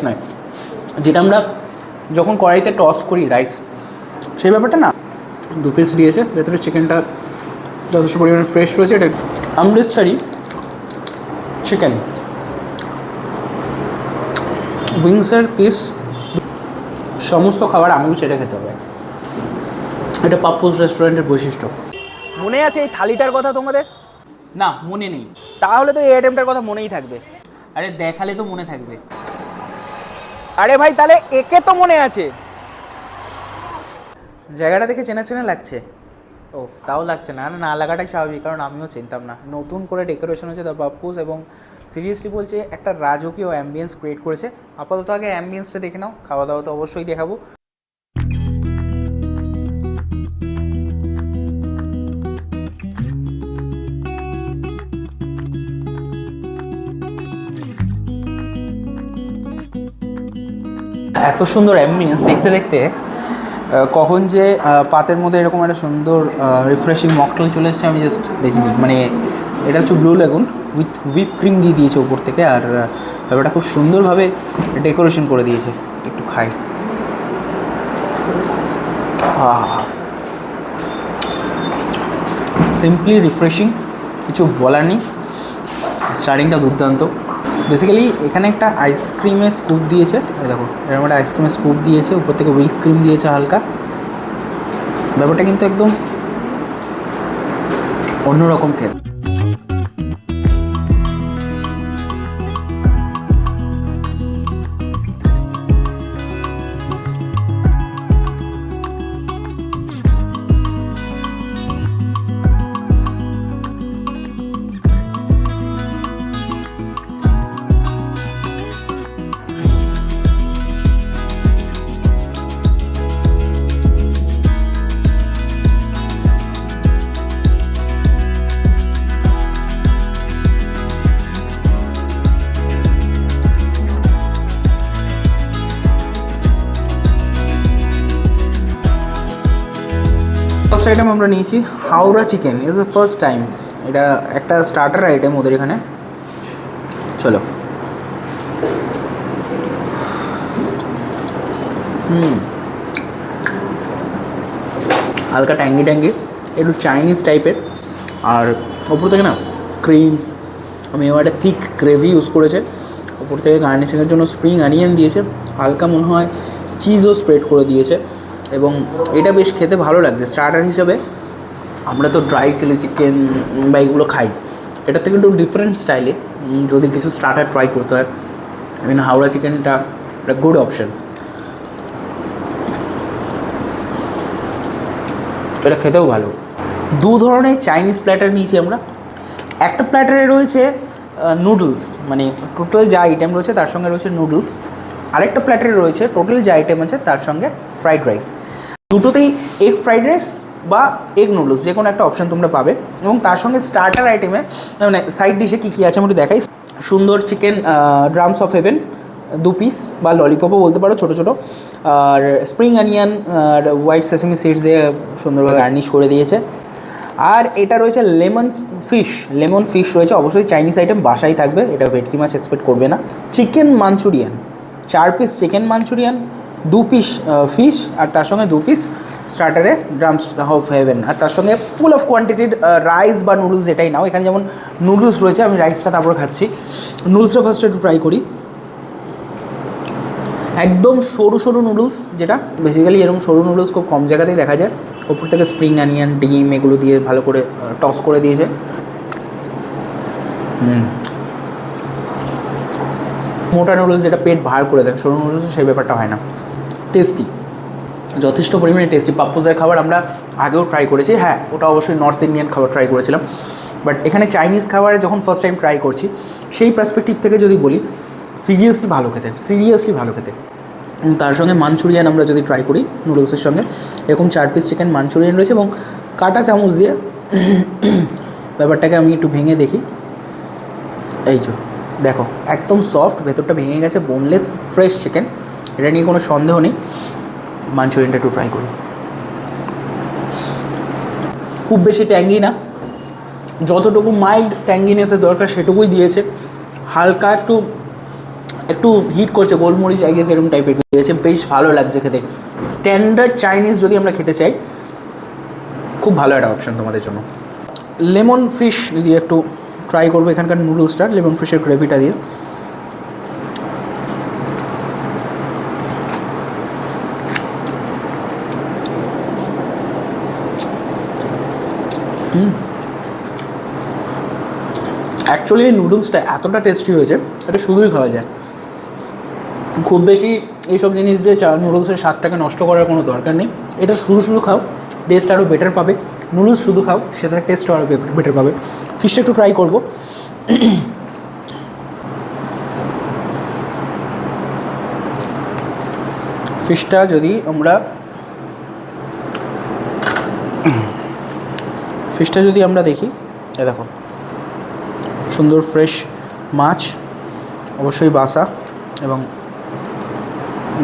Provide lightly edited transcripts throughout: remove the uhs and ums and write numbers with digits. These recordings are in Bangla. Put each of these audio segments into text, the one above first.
নয়, যেটা আমরা যখন কড়াইতে টস করি রাইস, সেই ব্যাপারটা না। 2 পিস দিয়েছে, ভেতরে চিকেনটা যথেষ্ট পরিমাণে ফ্রেশ রয়েছে। এটা অমৃতসরি চিকেন উইংসের পিস, সমস্ত খাবার আঙুল চেটে খেতে হবে। এটা পাপ্পুস রেস্টুরেন্টের বৈশিষ্ট্য। মনে আছে এই থালিটার কথা তোমাদের? না, মনে নেই। তাহলে তো এই আইটেমটার কথা মনেই থাকবে। আরে দেখালে তো মনে থাকবে। আরে ভাই, তাহলে একে তো মনে আছে। জায়গাটা দেখে চেনা চেনা লাগছে। ও, তাও লাগছে না? না লাগাটাই স্বাভাবিক, কারণ আমিও চিনতাম না। নতুন করে ডেকোরেশন হয়েছে দ্য পাপ্পুস, এবং সিরিয়াসলি বলছে একটা রাজকীয় অ্যাম্বিয়েন্স ক্রিয়েট করেছে। আপাতত আগে অ্যাম্বিয়েন্সটা দেখে নাও, খাওয়া দাওয়া তো অবশ্যই দেখাবো। এত সুন্দর অ্যাম্বিয়েন্স দেখতে দেখতে কখন যে পাতের মধ্যে এরকম একটা সুন্দর রিফ্রেশিং মকটেল চলে এসেছে আমি জাস্ট দেখিনি। মানে এটা হচ্ছে blue lagoon with whip cream দিয়ে দিয়েছে উপর থেকে, আর ব্যাপারটা খুব সুন্দরভাবে ডেকোরেশন করে দিয়েছে। একটু খাই। সিম্পলি রিফ্রেশিং, কিছু বলার নেই। স্টার্টিংটা দুর্দান্ত। বেসিক্যালি এখানে একটা আইসক্রিমের স্কুপ দিয়েছে, দেখো এরকম একটা আইসক্রিমের স্কুপ দিয়েছে, উপর থেকে হুইপ ক্রিম দিয়েছে হালকা। ব্যাপারটা কিন্তু একদম অন্যরকম খেতে। ফার্স্ট আইটেম আমরা নিয়েছি Howrah chicken. Is the first time. এটা একটা স্টার্টার আইটেম ওদের এখানে। চলো। হালকা ট্যাঙ্গি ট্যাঙ্গি, একটু চাইনিজ টাইপের, আর ওপর থেকে না ক্রিম, আমি এবার একটা থিক গ্রেভি ইউজ করেছে। ওপর থেকে গার্নিশিংয়ের জন্য স্প্রিং অনিয়ন দিয়েছে, হালকা মনে হয় চিজও স্প্রেড করে দিয়েছে, এবং এটা বেশ খেতে ভালো লাগছে। স্টার্টার হিসেবে আমরা তো ড্রাই চিলি চিকেন বা এগুলো খাই, এটার থেকে একটু ডিফারেন্ট স্টাইলে যদি কিছু স্টার্টার ট্রাই করতে হয়, আই মিন হাওড়া চিকেনটা একটা গুড অপশন। এটা খেতেও ভালো। 2 ধরনের চাইনিজ প্ল্যাটার নিয়েছি আমরা। একটা প্ল্যাটারে রয়েছে নুডলস, মানে টোটাল যা আইটেম রয়েছে তার সঙ্গে রয়েছে নুডলস। আরেকটা প্ল্যাটারে রয়েছে টোটাল যা আইটেম আছে তার সঙ্গে ফ্রাইড রাইস। দুটোতেই এগ ফ্রাইড রাইস বা এগ নুডলস যে কোনো একটা অপশান তোমরা পাবে, এবং তার সঙ্গে স্টার্টার আইটেমে মানে সাইড ডিশে কী কী আছে আমি একটু দেখাই। সুন্দর chicken drums of haven 2 piece, বা ললিপপও বলতে পারো, ছোটো ছোটো, আর স্প্রিং অনিয়ন আর হোয়াইট সেসেমি সিডস দিয়ে সুন্দরভাবে গার্নিশ করে দিয়েছে। আর এটা রয়েছে লেমন ফিশ রয়েছে, অবশ্যই চাইনিজ আইটেম বাসাই থাকবে, এটা ভেটকি মাছ এক্সপেক্ট করবে না। Chicken Manchurian 4 piece chicken Manchurian, 2 piece fish, আর তার সঙ্গে 2 পিস স্টার্টারে ড্রামস অফ হেভেন, আর তার সঙ্গে ফুল অফ কোয়ান্টিটির রাইস বা নুডলস যেটাই নাও। এখানে যেমন নুডলস রয়েছে, আমি রাইসটা তারপর খাচ্ছি। নুডলসটা ফার্স্টে একটু ট্রাই করি। একদম সরু সরু নুডলস, যেটা বেসিক্যালি এরকম সরু নুডলস খুব কম জায়গাতেই দেখা যায়। ওপর থেকে স্প্রিং অনিয়ন, ডিম এগুলো দিয়ে ভালো করে টস করে দিয়েছে। মোটা নুডলস যেটা পেট ভার করে দেয়, সরু নুডলস সেই ব্যাপারটা হয় না। টেস্টি, যথেষ্ট পরিমাণে টেস্টি। পাপ্পুসের খাবার আমরা আগেও ট্রাই করেছি, হ্যাঁ ওটা অবশ্যই নর্থ ইন্ডিয়ান খাবার ট্রাই করেছিলাম, বাট এখানে চাইনিজ খাবারে যখন ফার্স্ট টাইম ট্রাই করছি, সেই পার্সপেক্টিভ থেকে যদি বলি, সিরিয়াসলি ভালো খেতে। এবং তার সঙ্গে মাঞ্চুরিয়ান আমরা যদি ট্রাই করি নুডলসের সঙ্গে, এরকম 4 পিস চিকেন মাঞ্চুরিয়ান রয়েছে, এবং কাটা চামচ দিয়ে ব্যাপারটাকে আমি একটু ভেঙে দেখি। এই যে দেখো, একদম সফট, ভেতরটা ভেঙে গেছে, বোনলেস ফ্রেশ চিকেন, এটা নিয়ে কোনো সন্দেহ নেই। মাঞ্চুরিয়ানটা একটু ট্রাই করি। খুব বেশি ট্যাঙ্গি না, যতটুকু মাইল্ড ট্যাঙ্গিনেসের দরকার সেটুকুই দিয়েছে। হালকা একটু একটু হিট করছে, গোলমরিচ আই গেস এরকম টাইপের দিয়েছে, বেশ ভালো লাগছে খেতে। স্ট্যান্ডার্ড চাইনিজ যদি আমরা খেতে চাই, খুব ভালো একটা অপশান তোমাদের জন্য। লেমন ফিশ দিয়ে একটু ট্রাই করবো এখানকার নুডলসটা, লেমন ফিশের গ্রেভিটা দিয়ে। অ্যাকচুয়ালি এই নুডলসটা এতটা টেস্টি হয়েছে, এটা শুধুই খাওয়া যায়। খুব বেশি এইসব জিনিস দিয়ে নুডলসের স্বাদটাকে নষ্ট করার কোনো দরকার নেই। এটা শুধু শুধু খাও, টেস্ট আরও বেটার পাবে। নুডলস শুধু খাও, সেটার টেস্ট আরও বেটার পাবে। ফিশটা একটু ট্রাই করবো। ফিশটা যদি আমরা দেখি, দেখো সুন্দর ফ্রেশ মাছ, অবশ্যই বাসা, এবং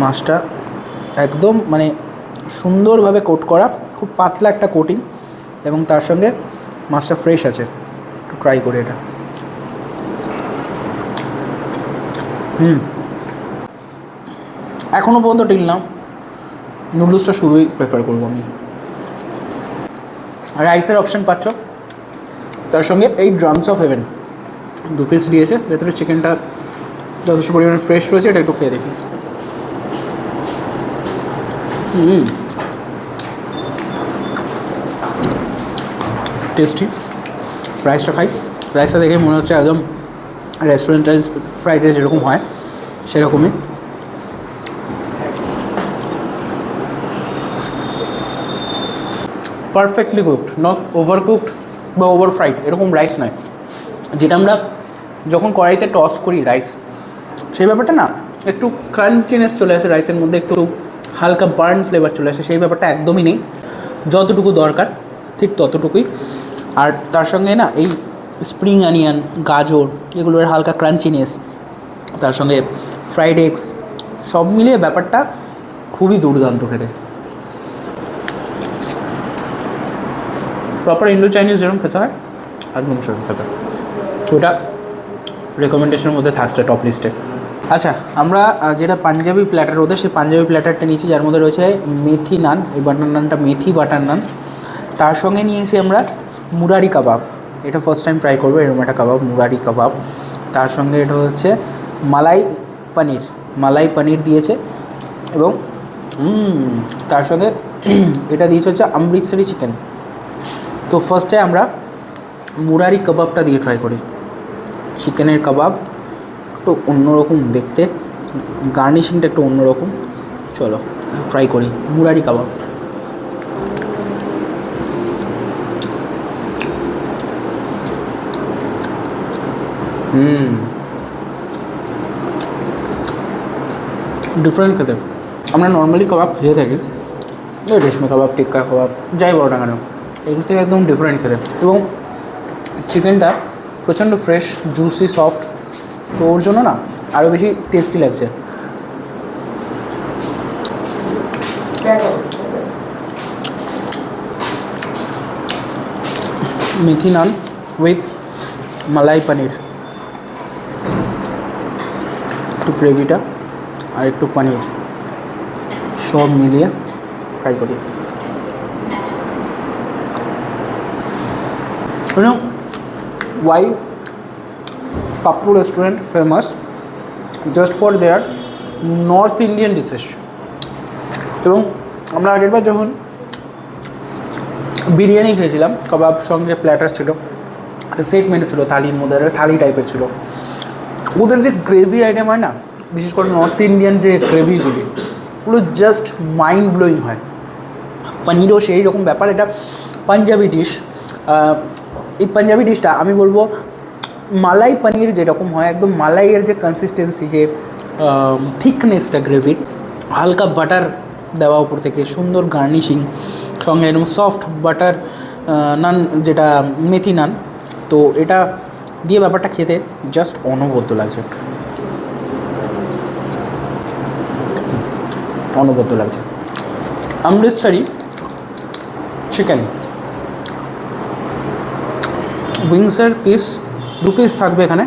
মাছটা একদম মানে সুন্দরভাবে কোট করা, খুব পাতলা একটা কোটিং, এবং তার সঙ্গে মাছটা ফ্রেশ আছে। একটু ট্রাই করি এটা। এখনও পর্যন্ত টিল না, নুডলসটা শুধুই প্রেফার করবো আমি। রাইসের অপশান পাচ্ছ, তার সঙ্গে এই ড্রামস অফ হেভেন 2 পিস দিয়েছে। ভেতরে চিকেনটা যথেষ্ট পরিমাণে ফ্রেশ রয়েছে, এটা একটু খেয়ে দেখি। টেস্টি। রাইসটা খাই, রাইসটা দেখে মনে হচ্ছে একদম রেস্টুরেন্টের ফ্রাইড রাইস যেরকম হয় সেরকমই। Perfectly cooked, not over cooked বা ওভার ফ্রাইড, এরকম রাইস নয়। যেটা আমরা যখন কড়াইতে টস করি রাইস, সেই ব্যাপারটা না, একটু ক্রাঞ্চিনেস চলে আসে রাইসের মধ্যে, একটু হালকা বার্ন ফ্লেভার চলে আসে, সেই ব্যাপারটা একদমই নেই। যতটুকু দরকার ঠিক ততটুকুই। আর তার সঙ্গে না এই স্প্রিং অনিয়ন, গাজর, এগুলোর হালকা ক্রাঞ্চিনেস, তার সঙ্গে ফ্রাইড এগস, সব মিলিয়ে ব্যাপারটা খুবই দুর্দান্ত খেতে। প্রপার ইন্ডো চাইনিজ যেরকম খেতে হয় একদম সেরকম খেতে হয়। তো ওটা রেকমেন্ডেশনের মধ্যে থাকছে টপ লিস্টে। আচ্ছা, আমরা যেটা পাঞ্জাবি প্ল্যাটার ওদের, সেই পাঞ্জাবি প্ল্যাটারটা নিয়েছি, যার মধ্যে রয়েছে মেথি নান, এই বাটার নানটা মেথি বাটার নান। তার সঙ্গে নিয়েছি আমরা মুরারি কাবাব, এটা ফার্স্ট টাইম ট্রাই করবো এরকম একটা কাবাব, মুরারি কাবাব। তার সঙ্গে এটা হচ্ছে মালাই পনির দিয়েছে, এবং তার সঙ্গে এটা দিয়েছে হচ্ছে অমৃতসরি চিকেন। তো ফার্স্টে আমরা মুরারি কাবাবটা দিয়ে ট্রাই করি। চিকেনের কাবাব একটু অন্যরকম দেখতে, গার্নিশিংটা একটু অন্যরকম। চলো ট্রাই করি মুরারি কাবাব। ডিফারেন্ট খেতে। আমরা নর্মালি কাবাব খেয়ে থাকি, রেশমি কাবাব, টিক্কা কাবাব, যাই বলো না কেন, এগুলো থেকে একদম ডিফারেন্ট খেতে। এবং চিকেনটা প্রচণ্ড ফ্রেশ, জুসি, সফট, তো ওর জন্য না আরও বেশি টেস্টি লাগছে। মেথি নান উইথ মালাই পনির, একটু গ্রেভিটা আর একটু পনির সব মিলিয়ে ট্রাই করি। You know why Pappu restaurant famous? Just for their North Indian dishes. এবং আমরা আগেরবার যখন বিরিয়ানি খেয়েছিলাম, কাবাব সঙ্গে প্ল্যাটার ছিল, সেট মেনু ছিল, থালির মধ্যে থালি টাইপের ছিল। ওদের যে গ্রেভি আইটেম হয় না, বিশেষ করে নর্থ ইন্ডিয়ান যে গ্রেভিগুলি, ওগুলো জাস্ট মাইন্ড ব্লোয়িং হয়। পনিরও সেই রকম ব্যাপার। এটা পাঞ্জাবি ডিশ। এই পাঞ্জাবি ডিশটা আমি বলবো মালাই পনির যেরকম হয়, একদম মালাইয়ের যে কনসিস্টেন্সি, যে থিকনেসটা গ্রেভির, হালকা বাটার দেওয়া উপর থেকে, সুন্দর গার্নিশিং, সঙ্গে এরকম সফট বাটার নান, যেটা মেথি নান, তো এটা দিয়ে ব্যাপারটা খেতে জাস্ট অনবদ্য লাগছে, অনবদ্য লাগছে। অমৃতসরি চিকেন উইংসের পিস 2 পিস থাকবে এখানে,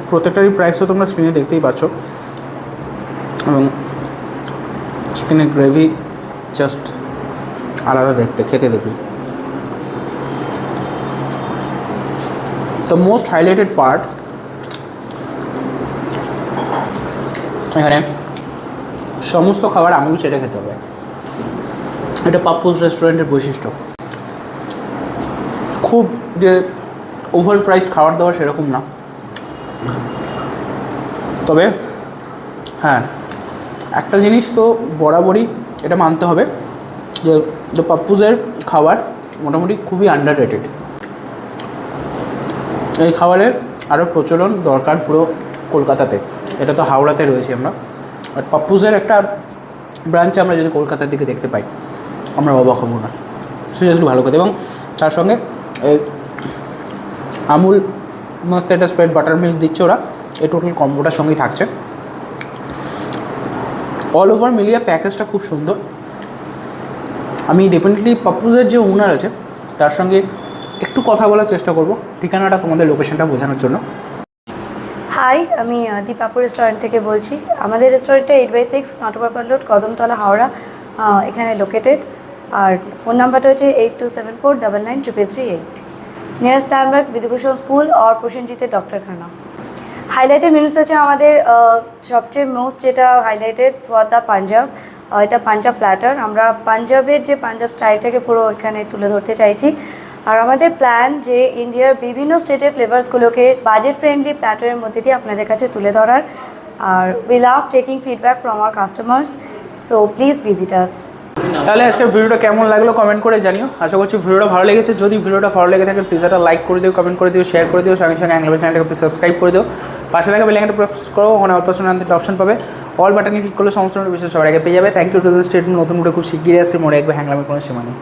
প্রত্যেকটারই প্রাইসও তোমরা স্ক্রিনে দেখতেই পাচ্ছ। এবং চিকেনের গ্রেভি জাস্ট আলাদা দেখতে, খেতে দেখি। দ্য মোস্ট হাইলাইটেড পার্ট, এখানে সমস্ত খাবার আঙুল চেটে খেতে হবে। এটা পাপ্পুস রেস্টুরেন্টের বৈশিষ্ট্য। খুব যে ওভার প্রাইসড খাবার দাবার সেরকম না, তবে হ্যাঁ একটা জিনিস তো বরাবরই এটা মানতে হবে যে পাপ্পুসের খাবার মোটামুটি খুবই আন্ডার রেটেড। এই খাবারের আরও প্রচলন দরকার পুরো কলকাতাতে। এটা তো হাওড়াতে রয়েছে আমরা, আর পাপ্পুসের একটা ব্রাঞ্চ আমরা যদি কলকাতার দিকে দেখতে পাই আমরা অবাক হব না। সিরিয়াসলি ভালো খেতে। এবং তার সঙ্গে এই আমুল মাস্ট একটা স্প্রেড বাটার মিল্ক দিচ্ছে ওরা, এই টোটাল কম্বোটার সঙ্গেই থাকছে। অল ওভার মিলিয়ে প্যাকেজটা খুব সুন্দর। আমি ডেফিনেটলি পাপ্পুসের যে ওনার আছে তার সঙ্গে একটু কথা বলার চেষ্টা করব, ঠিকানাটা তোমাদের লোকেশনটা বোঝানোর জন্য। হাই, আমি দীপাপু রেস্টুরেন্ট থেকে বলছি। আমাদের রেস্টুরেন্টে 8/6 নটবরপাল রোড, কদমতলা, হাওড়া এখানে লোকেটেড। আর ফোন নাম্বারটা হচ্ছে 8274999338। নিয়ারেস্ট ল্যান্ডমার্ক বিধুভূষণ স্কুল আর প্রসেনজিতের ডক্টরখানা। হাইলাইটেড মেনুস হচ্ছে আমাদের সবচেয়ে মোস্ট যেটা হাইলাইটেড সোয়াদা পাঞ্জাব। এটা পাঞ্জাব প্ল্যাটার। আমরা পাঞ্জাবের যে পাঞ্জাব স্টাইলটাকে পুরো এখানে তুলে ধরতে চাইছি। আর আমাদের প্ল্যান যে ইন্ডিয়ার বিভিন্ন স্টেটের ফ্লেভার্সগুলোকে বাজেট ফ্রেন্ডলি প্ল্যাটারের মধ্যে দিয়ে আপনাদের কাছে তুলে ধরার। আর we love taking feedback from our customers, so please visit us. তাহলে আজকের ভিডিওটা কেমন লাগলো কমেন্ট করে জানিও। আশা করছি ভিডিওটা ভালো লেগেছে। যদি ভিডিওটা ভালো লেগে থাকে প্লিজ একটা লাইক করে দিও, কমেন্ট করে দিও, শেয়ার করে দিও। সঙ্গে সঙ্গে অ্যাংলো চ্যানেলটাকে প্লিজ সাবস্ক্রাইব করে দিও। পাশে থাকা বেল আইকনটা প্রেস করো, ওখানে অল পার্সন আনতে অপশন পাবে। অল বাটনে ক্লিক করলে সমস্ত বিষয় সবার আগে পেয়ে যাবে। Thank you to the state. নতুন করে খুব শিগগিরই আসছে, মনে রাখবে হ্যাংলামের কোনো সীমা নেই।